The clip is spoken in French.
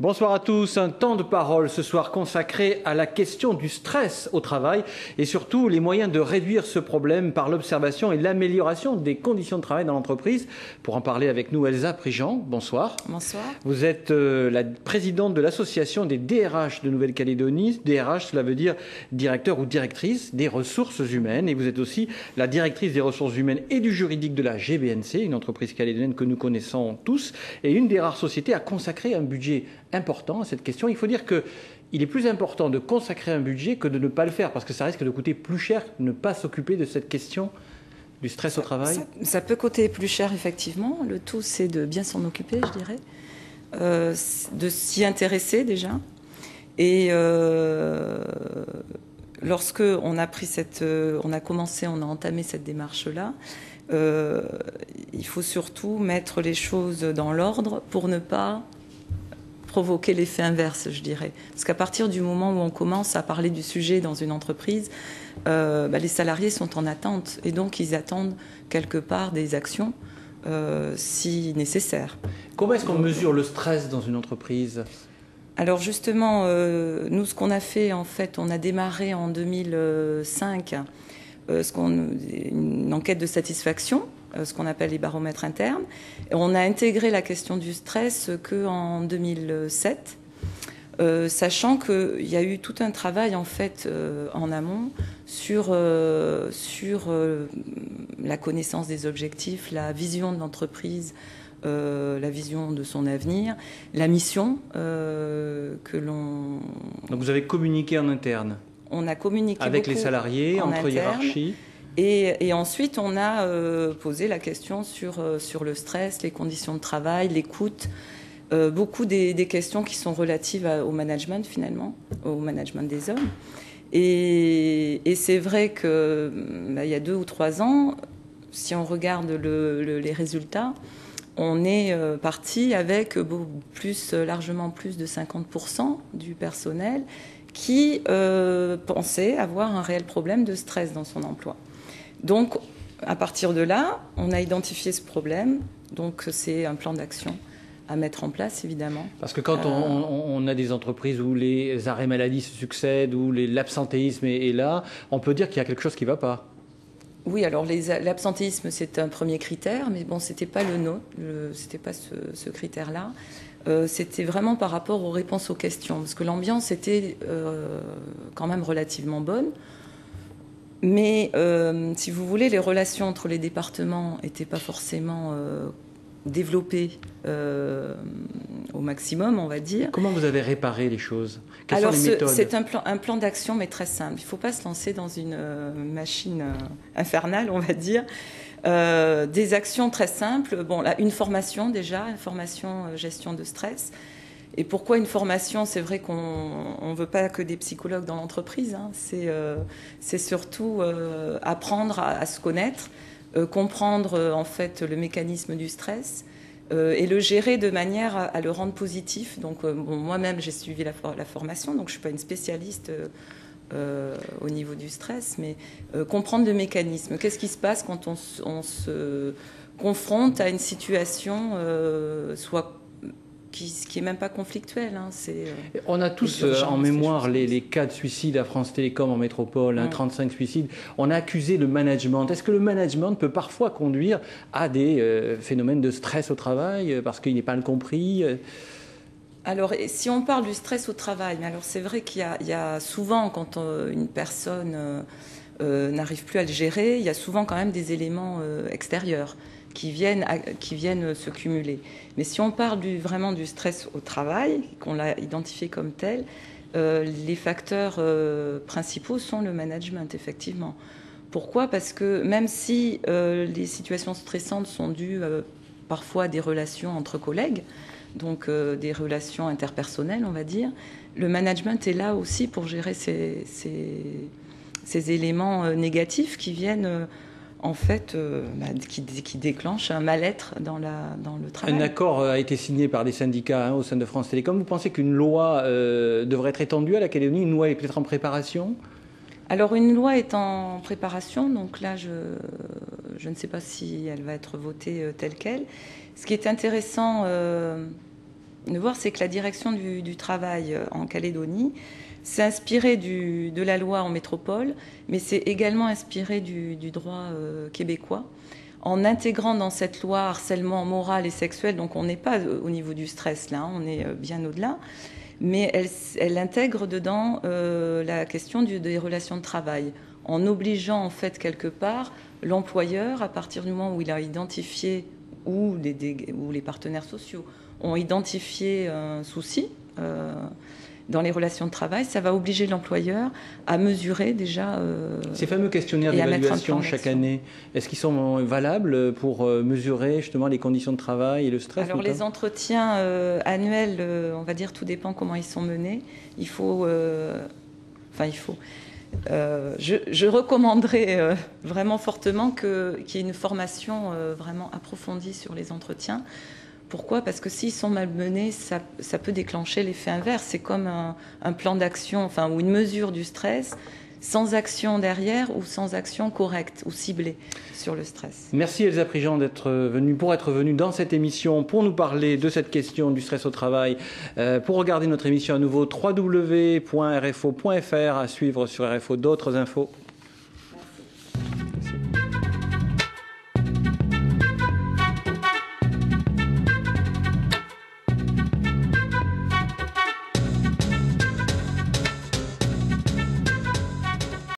Bonsoir à tous. Un temps de parole ce soir consacré à la question du stress au travail et surtout les moyens de réduire ce problème par l'observation et l'amélioration des conditions de travail dans l'entreprise. Pour en parler avec nous, Elsa Prigent. Bonsoir. Bonsoir. Vous êtes la présidente de l'association des DRH de Nouvelle-Calédonie. DRH, cela veut dire directeur ou directrice des ressources humaines. Et vous êtes aussi la directrice des ressources humaines et du juridique de la GBNC, une entreprise calédonienne que nous connaissons tous et une des rares sociétés à consacrer un budget important à cette question. Il faut dire qu'il est plus important de consacrer un budget que de ne pas le faire, parce que ça risque de coûter plus cher de ne pas s'occuper de cette question du stress au travail. Ça peut coûter plus cher, effectivement. Le tout, c'est de bien s'en occuper, je dirais, de s'y intéresser déjà. Et lorsque on a entamé cette démarche-là, il faut surtout mettre les choses dans l'ordre pour ne pas provoquer l'effet inverse, je dirais. Parce qu'à partir du moment où on commence à parler du sujet dans une entreprise, les salariés sont en attente et donc ils attendent quelque part des actions si nécessaire. Comment est-ce qu'on mesure le stress dans une entreprise ? Alors justement, nous, ce qu'on a fait, en fait, on a démarré en 2005 une enquête de satisfaction, ce qu'on appelle les baromètres internes. Et on a intégré la question du stress qu'en 2007, sachant qu'il y a eu tout un travail en fait en amont sur la connaissance des objectifs, la vision de l'entreprise, la vision de son avenir, la mission que l'on... Donc vous avez communiqué en interne ? On a communiqué avec les salariés, entre interne, hiérarchies. Et ensuite, on a posé la question sur le stress, les conditions de travail, l'écoute, beaucoup des questions qui sont relatives au management, finalement, au management des hommes. Et c'est vrai qu'il y a 2 ou 3 ans, si on regarde les résultats, on est parti avec largement plus de 50% du personnel qui pensait avoir un réel problème de stress dans son emploi. Donc, à partir de là, on a identifié ce problème. Donc, c'est un plan d'action à mettre en place, évidemment. Parce que quand on a des entreprises où les arrêts maladie se succèdent, où l'absentéisme est là, on peut dire qu'il y a quelque chose qui ne va pas. Oui, alors l'absentéisme, c'est un premier critère, mais bon, c'était pas le nôtre, c'était pas ce critère-là. C'était vraiment par rapport aux réponses aux questions, parce que l'ambiance était quand même relativement bonne. Mais si vous voulez, les relations entre les départements n'étaient pas forcément développées au maximum, on va dire. Comment vous avez réparé les choses ? Quelles Alors, sont les méthodes ? c'est un plan d'action, mais très simple. Il ne faut pas se lancer dans une machine infernale, on va dire. Des actions très simples. Bon, là, une formation déjà, une formation gestion de stress. Et pourquoi une formation ? C'est vrai qu'on ne veut pas que des psychologues dans l'entreprise. Hein. C'est surtout apprendre à se connaître, comprendre en fait le mécanisme du stress et le gérer de manière à le rendre positif. Donc moi-même j'ai suivi la formation, donc je ne suis pas une spécialiste au niveau du stress, mais comprendre le mécanisme. Qu'est-ce qui se passe quand on se confronte à une situation qui n'est même pas conflictuel. Hein, on a tous en mémoire les cas de suicide à France Télécom en métropole, 35 suicides. On a accusé le management. Est-ce que le management peut parfois conduire à des phénomènes de stress au travail parce qu'il n'est pas compris ? Alors, si on parle du stress au travail, mais alors c'est vrai qu'il y a souvent, quand une personne n'arrive plus à le gérer, il y a souvent quand même des éléments extérieurs qui viennent se cumuler. Mais si on parle vraiment du stress au travail, qu'on l'a identifié comme tel, les facteurs principaux sont le management, effectivement. Pourquoi ? Parce que même si les situations stressantes sont dues parfois à des relations entre collègues, donc des relations interpersonnelles, on va dire, le management est là aussi pour gérer ces éléments négatifs qui viennent... en fait, qui déclenche un mal-être dans le travail. Un accord a été signé par les syndicats au sein de France Télécom. Vous pensez qu'une loi devrait être étendue à la Calédonie ? Une loi est peut-être en préparation ? Alors, une loi est en préparation, donc là, je ne sais pas si elle va être votée telle qu'elle. Ce qui est intéressant de voir, c'est que la direction du travail en Calédonie s'est inspirée de la loi en métropole, mais c'est également inspiré du droit québécois, en intégrant dans cette loi harcèlement moral et sexuel. Donc on n'est pas au niveau du stress là, on est bien au-delà, mais elle intègre dedans la question des relations de travail, en obligeant en fait quelque part l'employeur, à partir du moment où il a identifié, ou les partenaires sociaux ont identifié un souci dans les relations de travail, ça va obliger l'employeur à mesurer déjà... Ces fameux questionnaires d'évaluation chaque année, est-ce qu'ils sont valables pour mesurer justement les conditions de travail et le stress? Alors les entretiens annuels, on va dire, tout dépend comment ils sont menés. Je recommanderais vraiment fortement qu'il y ait une formation vraiment approfondie sur les entretiens. Pourquoi? Parce que s'ils sont mal menés, ça peut déclencher l'effet inverse. C'est comme un plan d'action, ou une mesure du stress, sans action derrière ou sans action correcte ou ciblée sur le stress. Merci Elsa Prigent d'être venue dans cette émission pour nous parler de cette question du stress au travail. Pour regarder notre émission à nouveau, www.rfo.fr, à suivre sur RFO d'autres infos.